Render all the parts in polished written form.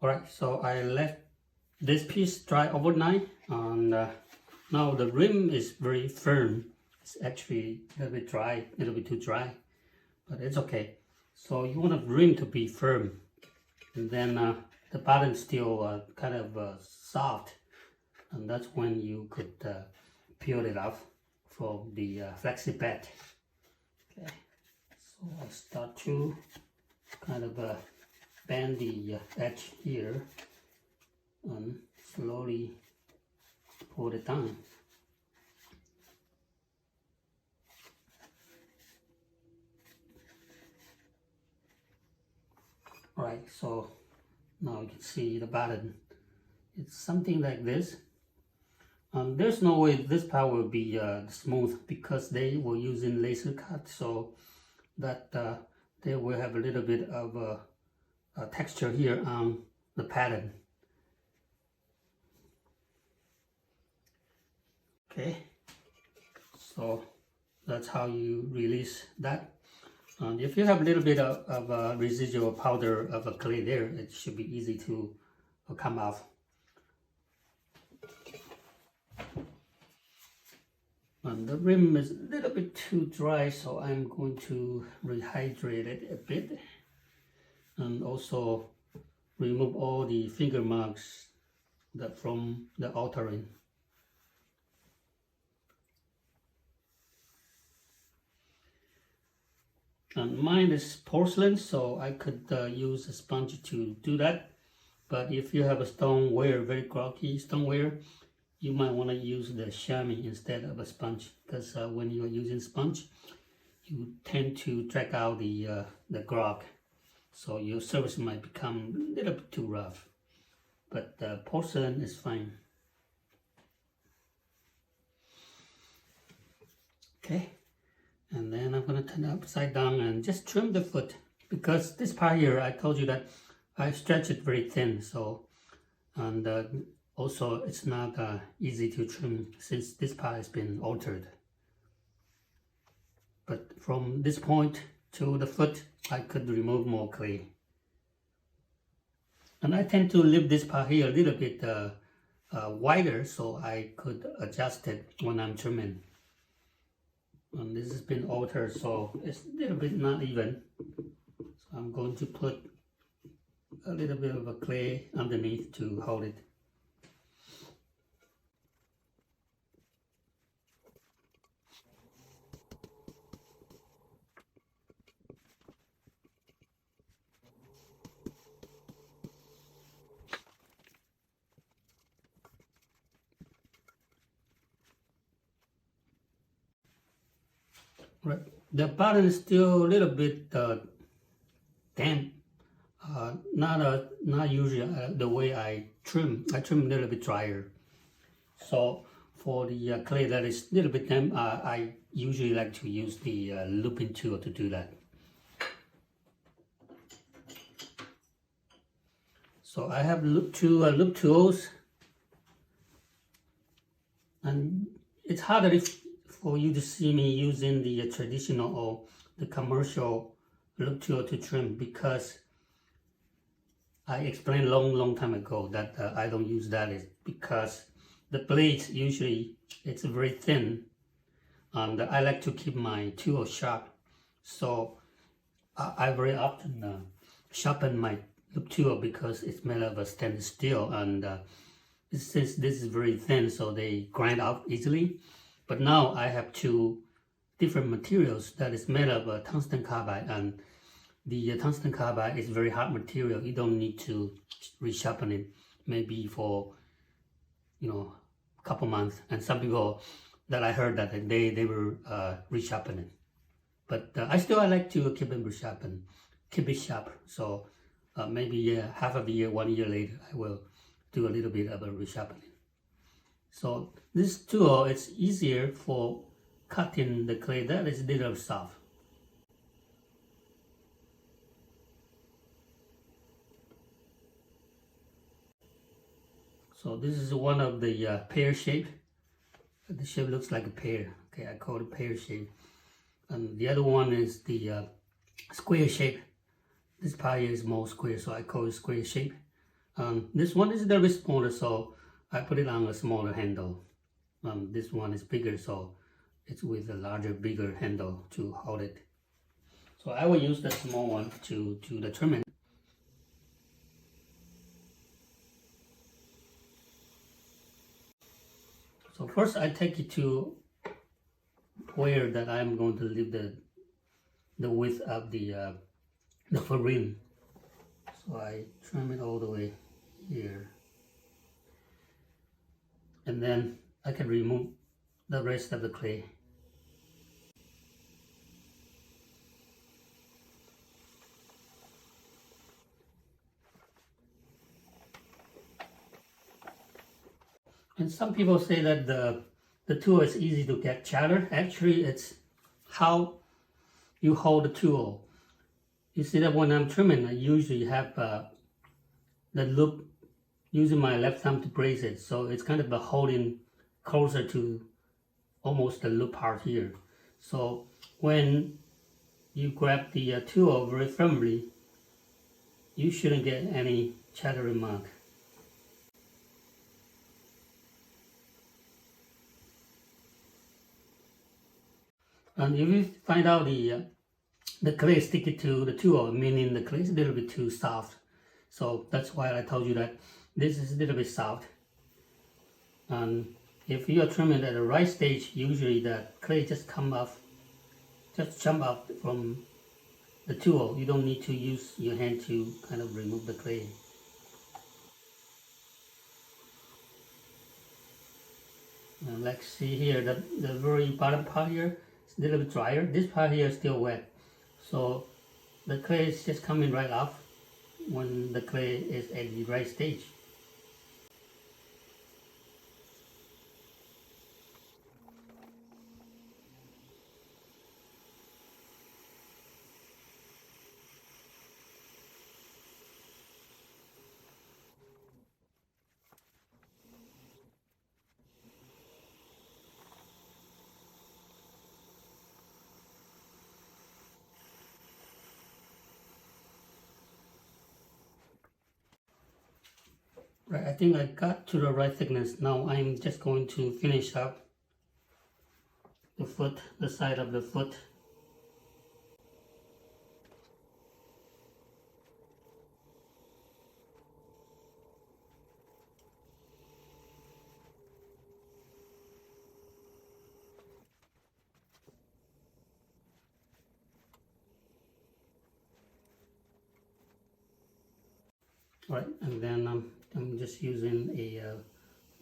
Alright, so I left this piece dry overnight, and now the rim is very firm. It's actually a little bit dry, a little bit too dry, but it's okay. So you want the rim to be firm, and then the bottom still kind of soft, and that's when you could peel it off from the Flexi Bat. Okay, so I start to kind of bend the edge here and slowly pull it down. Alright, so now you can see the bottom. It's something like this. There's no way this part will be smooth because they were using laser cut, so that they will have a little bit of a texture here on the pattern. Okay, so that's how you release that. If you have a little bit of residual powder of a clay there, it should be easy to come off. And the rim is a little bit too dry, so I'm going to rehydrate it a bit, and also remove all the finger marks from the altering. And mine is porcelain, so I could use a sponge to do that. But if you have a stoneware, very groggy stoneware, you might want to use the chamois instead of a sponge, because when you are using sponge, you tend to drag out the grog, so your surface might become a little bit too rough. But porcelain is fine. Okay, and then I'm going to turn it upside down and just trim the foot, because this part here, I told you that I stretch it very thin, so, and also it's not easy to trim since this part has been altered. But from this point to the foot, I could remove more clay. And I tend to leave this part here a little bit wider, so I could adjust it when I'm trimming. And this has been altered, so it's a little bit not even. So I'm going to put a little bit of a clay underneath to hold it. Right, the bottom is still a little bit damp. Not usually the way I trim a little bit drier. So for the clay that is a little bit damp, I usually like to use the looping tool to do that. So I have two loop tools, and it's harder for you to see me using the traditional or the commercial loop tool to trim, because I explained long time ago that I don't use that is because the blades usually it's very thin, and I like to keep my tool sharp. So I very often sharpen my loop tool because it's made of a stainless steel, and since this is very thin, so they grind out easily. But now I have two different materials that is made of tungsten carbide, and the tungsten carbide is very hard material. You don't need to resharpen it, maybe for a couple months. And some people that I heard that they were resharpening, but I like to keep it resharpened, keep it sharp. So maybe half of a year, 1 year later, I will do a little bit of a resharpening. So this tool, it's easier for cutting the clay that is a little soft. So this is one of the pear shape. The shape looks like a pear. Okay, I call it pear shape. And the other one is the square shape. This part here is more square, so I call it square shape. This one is a little bit smaller, so I put it on a smaller handle. This one is bigger, so it's with a larger, bigger handle to hold it. So I will use the small one to do the trimming. So first I take it to where that I'm going to leave the width of the foot rim. So I trim it all the way here. And then I can remove the rest of the clay. And some people say that the tool is easy to get shattered. Actually, it's how you hold the tool. You see that when I'm trimming, I usually have the loop using my left thumb to brace it. So it's kind of holding closer to almost the loop part here. So when you grab the tool very firmly, you shouldn't get any shattering mark. And if you find out the clay is sticky to the tool, meaning the clay is a little bit too soft. So that's why I told you that this is a little bit soft. And if you are trimming at the right stage, usually the clay just jump off from the tool. You don't need to use your hand to kind of remove the clay. And let's see here, the very bottom part here is a little bit drier. This part here is still wet. So the clay is just coming right off when the clay is at the right stage. Right, I think I got to the right thickness. Now I'm just going to finish up the foot, the side of the foot. Right, and then I'm just using a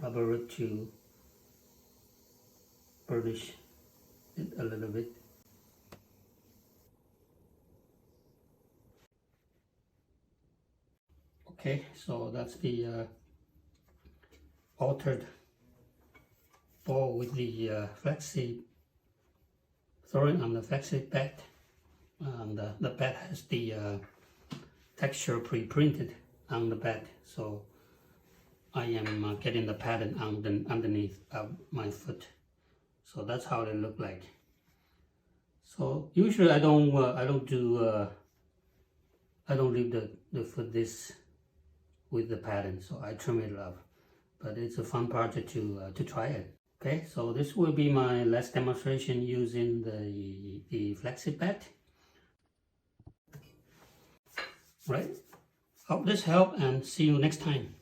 rubber rib to burnish it a little bit. Okay, so that's the altered ball with the flexi throwing on the flexi bat, and the bat has the texture pre-printed on the bat, so I am getting the pattern underneath of my foot. So that's how they look like. So usually I don't leave the foot this with the pattern, so I trim it off. But it's a fun project to try it. Okay, so this will be my last demonstration using the Flexi Bat. Right. Hope this helped, and see you next time.